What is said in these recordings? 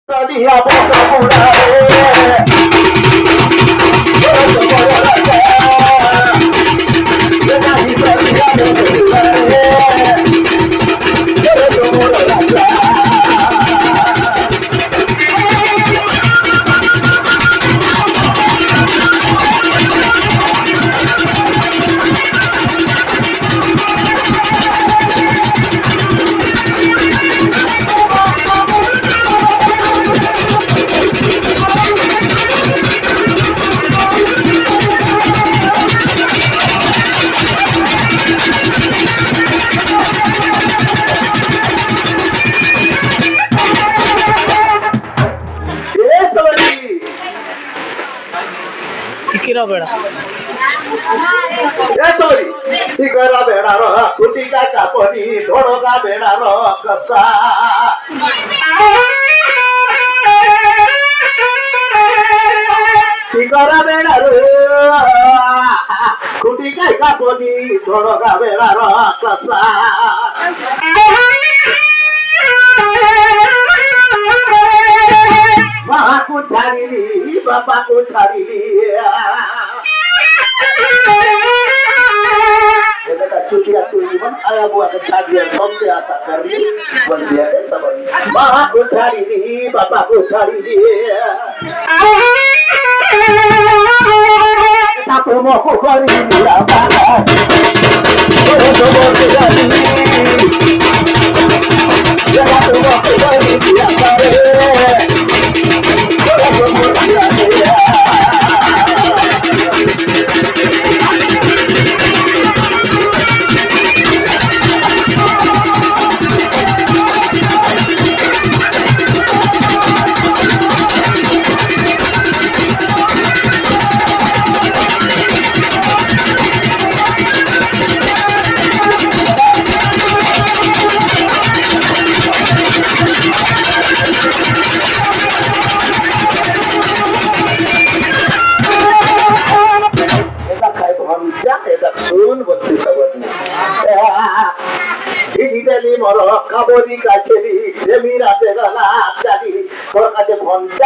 Dia boca murare, boca murare, dia dia boca murare. किरा बेड़ा शिखरा बेडा र खुटीका कापनी ढोडोका बेडा र कसा शिखरा बेडा र खुटीका कापनी ढोडोका बेडा र कसा माको छाडीली बाबाको छाडीली चुटिया टुरी मन आया बुआ के छाडिया सबसे आशा कर ली बन दिया के सब माको छाडीली बाबाको छाडीली तातो मको करी बुढा बाबा ओरे जोबो जाली जगा तो मको करी बुढा बाबा मरो काबोरी काछेली सेमीरा देगला चाली कोरका जे भन्छ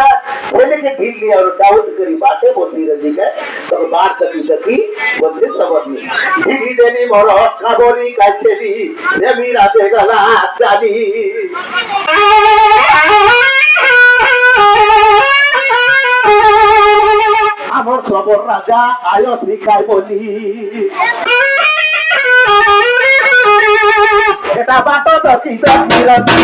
पहिले के दिल्ली और डाउट करी बाटे बोसी रजी के तो बात तकी सकी बोलते सबनी दिल्ली देनी मरो काबोरी काछेली सेमीरा देगला चाली আমার সবর রাজা আয়ো শিখাই বলি এটা বাটো দকি দকি রতি